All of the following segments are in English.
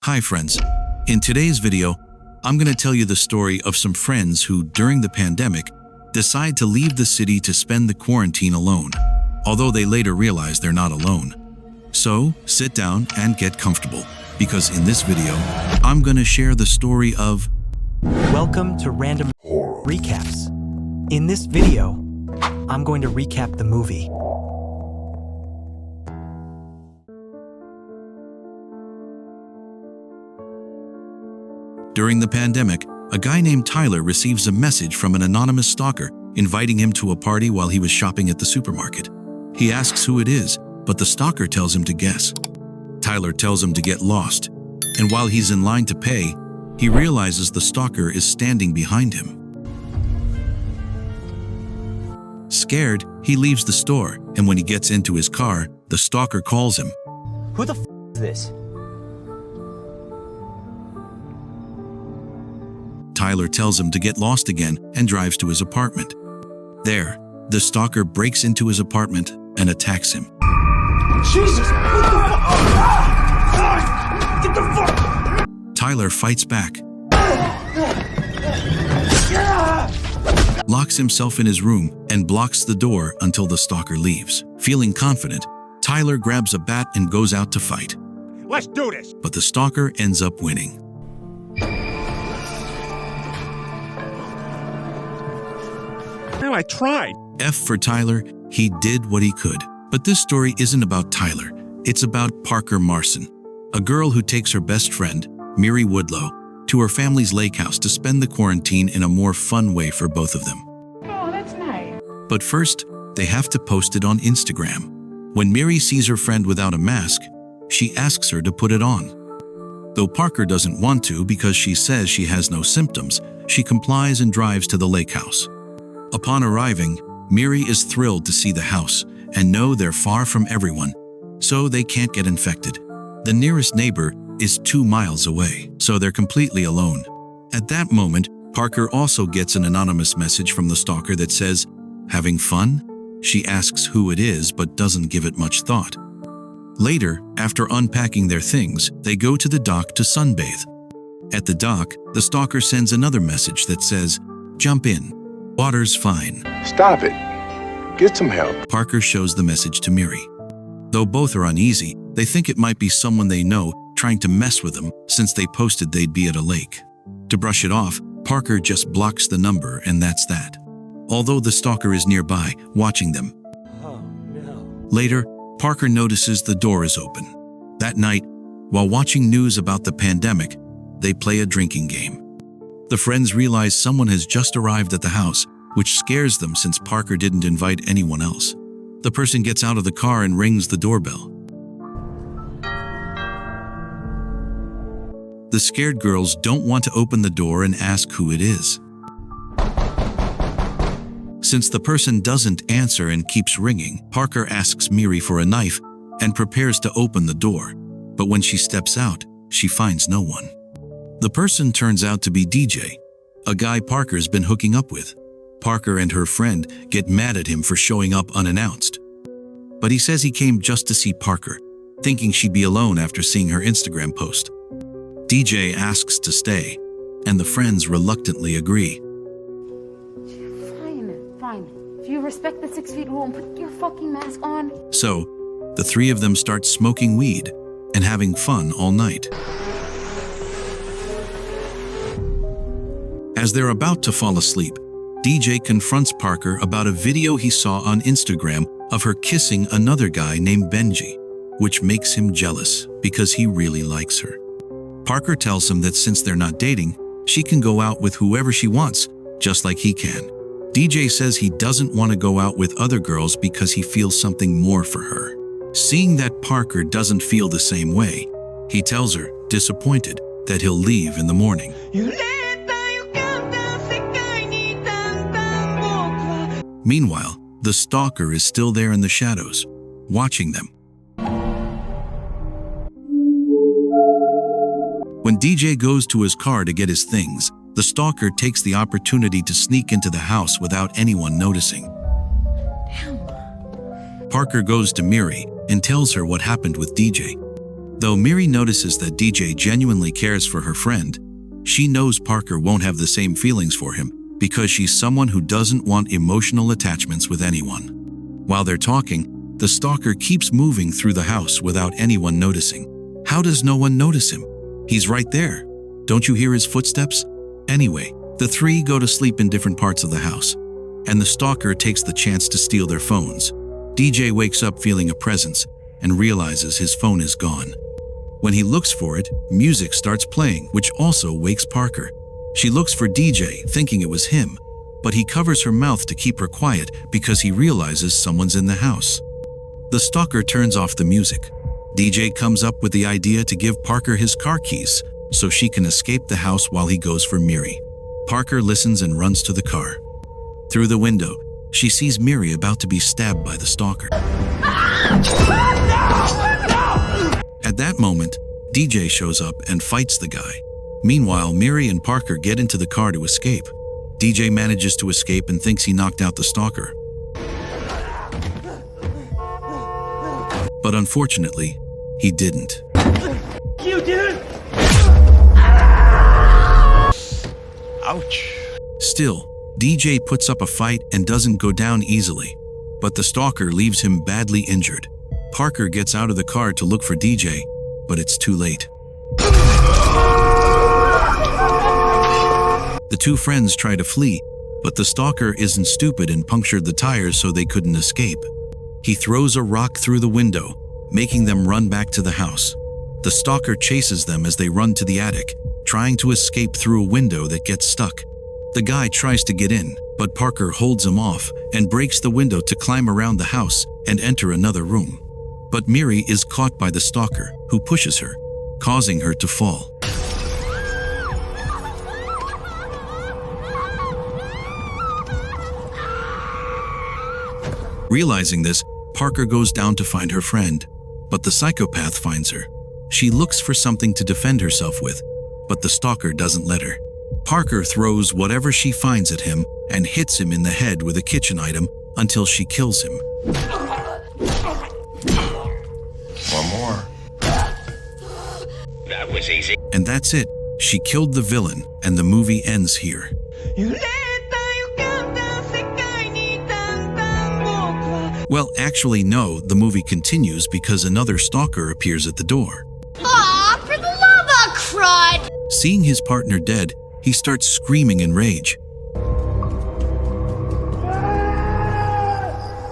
Hi friends, in today's video, I'm going to tell you the story of some friends who, during the pandemic, decide to leave the city to spend the quarantine alone, although they later realize they're not alone. So, sit down and get comfortable, because in this video, I'm going to share the story of... Welcome to Random Recaps. In this video, I'm going to recap the movie. During the pandemic, a guy named Tyler receives a message from an anonymous stalker inviting him to a party while he was shopping at the supermarket. He asks who it is, but the stalker tells him to guess. Tyler tells him to get lost, and while he's in line to pay, he realizes the stalker is standing behind him. Scared, he leaves the store, and when he gets into his car, the stalker calls him. Who the is this? Tyler tells him to get lost again and drives to his apartment. There, the stalker breaks into his apartment and attacks him. Jesus! What the fuck? Get the fuck! Tyler fights back, locks himself in his room, and blocks the door until the stalker leaves. Feeling confident, Tyler grabs a bat and goes out to fight. Let's do this! But the stalker ends up winning. Well, I tried. F for Tyler, he did what he could. But this story isn't about Tyler. It's about Parker Marson, a girl who takes her best friend, Miri Woodlow, to her family's lake house to spend the quarantine in a more fun way for both of them. Oh, that's nice. But first, they have to post it on Instagram. When Miri sees her friend without a mask, she asks her to put it on. Though Parker doesn't want to because she says she has no symptoms, she complies and drives to the lake house. Upon arriving, Miri is thrilled to see the house and know they're far from everyone, so they can't get infected. The nearest neighbor is 2 miles away, so they're completely alone. At that moment, Parker also gets an anonymous message from the stalker that says, "Having fun?" She asks who it is but doesn't give it much thought. Later, after unpacking their things, they go to the dock to sunbathe. At the dock, the stalker sends another message that says, "Jump in. Water's fine." Stop it. Get some help. Parker shows the message to Miri. Though both are uneasy, they think it might be someone they know trying to mess with them since they posted they'd be at a lake. To brush it off, Parker just blocks the number and that's that. Although the stalker is nearby, watching them. Oh, no. Later, Parker notices the door is open. That night, while watching news about the pandemic, they play a drinking game. The friends realize someone has just arrived at the house, which scares them since Parker didn't invite anyone else. The person gets out of the car and rings the doorbell. The scared girls don't want to open the door and ask who it is. Since the person doesn't answer and keeps ringing, Parker asks Miri for a knife and prepares to open the door. But when she steps out, she finds no one. The person turns out to be DJ, a guy Parker's been hooking up with. Parker and her friend get mad at him for showing up unannounced. But he says he came just to see Parker, thinking she'd be alone after seeing her Instagram post. DJ asks to stay, and the friends reluctantly agree. Fine. If you respect the 6 feet rule, put your fucking mask on. So, the three of them start smoking weed and having fun all night. As they're about to fall asleep, DJ confronts Parker about a video he saw on Instagram of her kissing another guy named Benji, which makes him jealous because he really likes her. Parker tells him that since they're not dating, she can go out with whoever she wants, just like he can. DJ says he doesn't want to go out with other girls because he feels something more for her. Seeing that Parker doesn't feel the same way, he tells her, disappointed, that he'll leave in the morning. Meanwhile, the stalker is still there in the shadows, watching them. When DJ goes to his car to get his things, the stalker takes the opportunity to sneak into the house without anyone noticing. Parker goes to Miri and tells her what happened with DJ. Though Miri notices that DJ genuinely cares for her friend, she knows Parker won't have the same feelings for him because she's someone who doesn't want emotional attachments with anyone. While they're talking, the stalker keeps moving through the house without anyone noticing. How does no one notice him? He's right there. Don't you hear his footsteps? Anyway, the three go to sleep in different parts of the house, and the stalker takes the chance to steal their phones. DJ wakes up feeling a presence and realizes his phone is gone. When he looks for it, music starts playing, which also wakes Parker. She looks for DJ, thinking it was him, but he covers her mouth to keep her quiet because he realizes someone's in the house. The stalker turns off the music. DJ comes up with the idea to give Parker his car keys so she can escape the house while he goes for Miri. Parker listens and runs to the car. Through the window, she sees Miri about to be stabbed by the stalker. At that moment, DJ shows up and fights the guy. Meanwhile, Miri and Parker get into the car to escape. DJ manages to escape and thinks he knocked out the stalker. But unfortunately, he didn't. You did it! Ouch. Still, DJ puts up a fight and doesn't go down easily, but the stalker leaves him badly injured. Parker gets out of the car to look for DJ, but it's too late. The two friends try to flee, but the stalker isn't stupid and punctured the tires so they couldn't escape. He throws a rock through the window, making them run back to the house. The stalker chases them as they run to the attic, trying to escape through a window that gets stuck. The guy tries to get in, but Parker holds him off and breaks the window to climb around the house and enter another room. But Miri is caught by the stalker, who pushes her, causing her to fall. Realizing this, Parker goes down to find her friend, but the psychopath finds her. She looks for something to defend herself with, but the stalker doesn't let her. Parker throws whatever she finds at him and hits him in the head with a kitchen item until she kills him. One more. That was easy. And that's it. She killed the villain, and the movie ends here. Well, actually no, the movie continues because another stalker appears at the door. Aw, for the love of crud! Seeing his partner dead, he starts screaming in rage.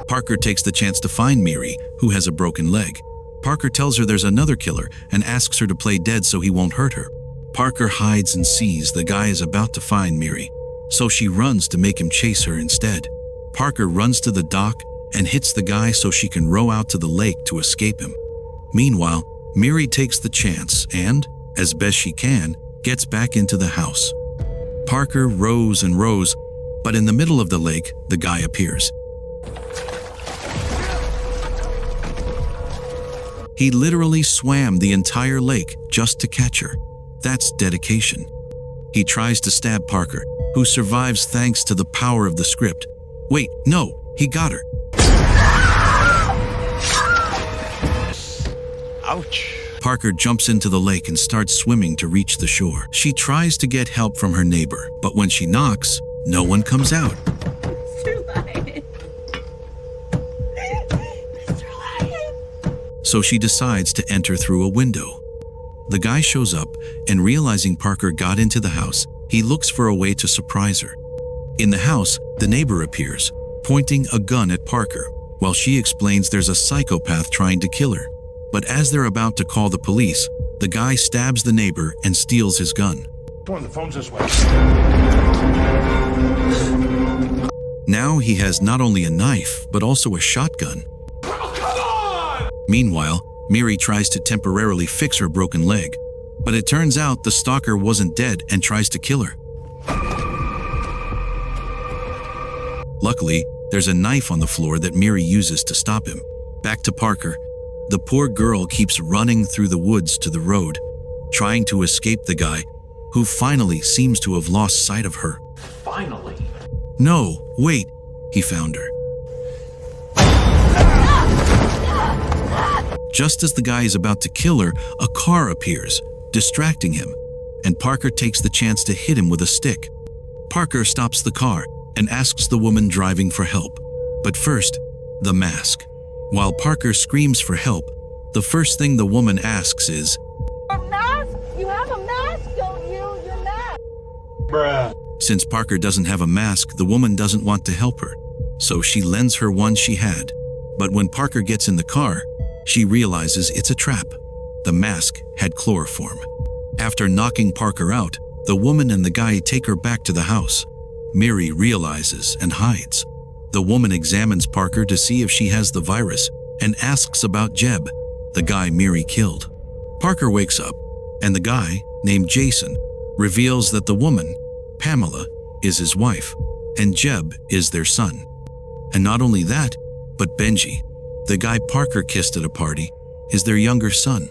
Parker takes the chance to find Miri, who has a broken leg. Parker tells her there's another killer and asks her to play dead so he won't hurt her. Parker hides and sees the guy is about to find Miri, so she runs to make him chase her instead. Parker runs to the dock and hits the guy so she can row out to the lake to escape him. Meanwhile, Miri takes the chance and, as best she can, gets back into the house. Parker rows and rows, but in the middle of the lake, the guy appears. He literally swam the entire lake just to catch her. That's dedication. He tries to stab Parker, who survives thanks to the power of the script. Wait, no, he got her. Ouch. Parker jumps into the lake and starts swimming to reach the shore. She tries to get help from her neighbor, but when she knocks, no one comes out. It's too late. It's too late. So she decides to enter through a window. The guy shows up, and realizing Parker got into the house, he looks for a way to surprise her. In the house, the neighbor appears, pointing a gun at Parker, while she explains there's a psychopath trying to kill her. But as they're about to call the police, the guy stabs the neighbor and steals his gun. Come on, the phone's this way. Now he has not only a knife, but also a shotgun. Meanwhile, Miri tries to temporarily fix her broken leg, but it turns out the stalker wasn't dead and tries to kill her. Luckily, there's a knife on the floor that Miri uses to stop him. Back to Parker. The poor girl keeps running through the woods to the road, trying to escape the guy, who finally seems to have lost sight of her. Finally. No, wait, he found her. Just as the guy is about to kill her, a car appears, distracting him, and Parker takes the chance to hit him with a stick. Parker stops the car and asks the woman driving for help. But first, the mask. While Parker screams for help, the first thing the woman asks is, A mask? You have a mask, don't you? Your mask. Bruh. Since Parker doesn't have a mask, the woman doesn't want to help her, so she lends her one she had. But when Parker gets in the car, she realizes it's a trap. The mask had chloroform. After knocking Parker out, the woman and the guy take her back to the house. Miri realizes and hides. The woman examines Parker to see if she has the virus and asks about Jeb, the guy Miri killed. Parker wakes up, and the guy, named Jason, reveals that the woman, Pamela, is his wife, and Jeb is their son. And not only that, but Benji, the guy Parker kissed at a party, is their younger son.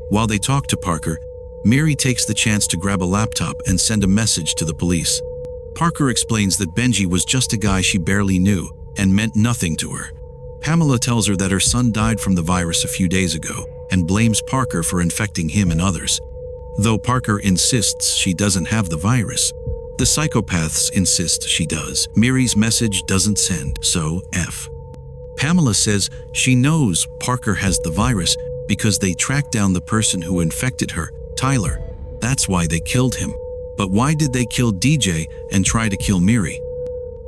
While they talk to Parker, Miri takes the chance to grab a laptop and send a message to the police. Parker explains that Benji was just a guy she barely knew and meant nothing to her. Pamela tells her that her son died from the virus a few days ago and blames Parker for infecting him and others. Though Parker insists she doesn't have the virus, the psychopaths insist she does. Miri's message doesn't send, so F. Pamela says she knows Parker has the virus because they tracked down the person who infected her, Tyler. That's why they killed him. But why did they kill DJ and try to kill Miri?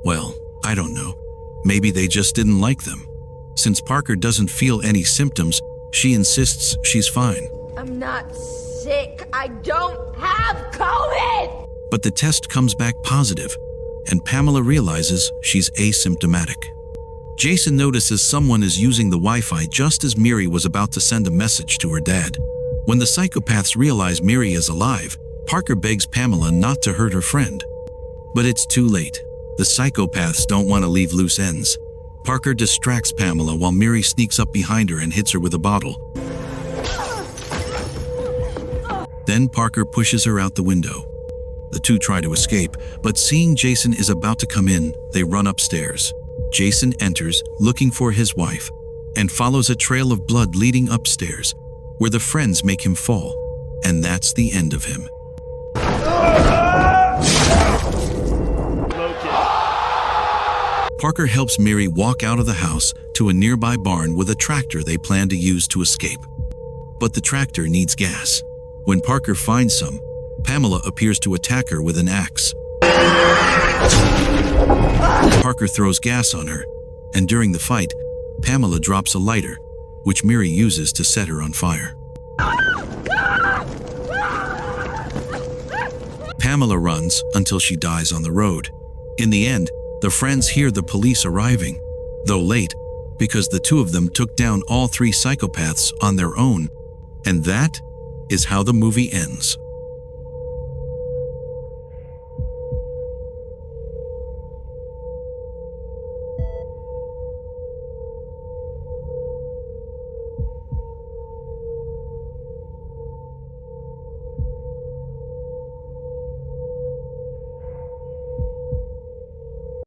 Well, I don't know. Maybe they just didn't like them. Since Parker doesn't feel any symptoms, she insists she's fine. I'm not sick. I don't have COVID. But the test comes back positive, and Pamela realizes she's asymptomatic. Jason notices someone is using the Wi-Fi just as Miri was about to send a message to her dad. When the psychopaths realize Miri is alive, Parker begs Pamela not to hurt her friend. But it's too late. The psychopaths don't want to leave loose ends. Parker distracts Pamela while Miri sneaks up behind her and hits her with a bottle. Then Parker pushes her out the window. The two try to escape, but seeing Jason is about to come in, they run upstairs. Jason enters, looking for his wife, and follows a trail of blood leading upstairs, where the friends make him fall. And that's the end of him. Parker helps Miri walk out of the house to a nearby barn with a tractor they plan to use to escape. But the tractor needs gas. When Parker finds some, Pamela appears to attack her with an axe. Parker throws gas on her, and during the fight, Pamela drops a lighter, which Miri uses to set her on fire. Pamela runs until she dies on the road. In the end, the friends hear the police arriving, though late, because the two of them took down all three psychopaths on their own. And that is how the movie ends.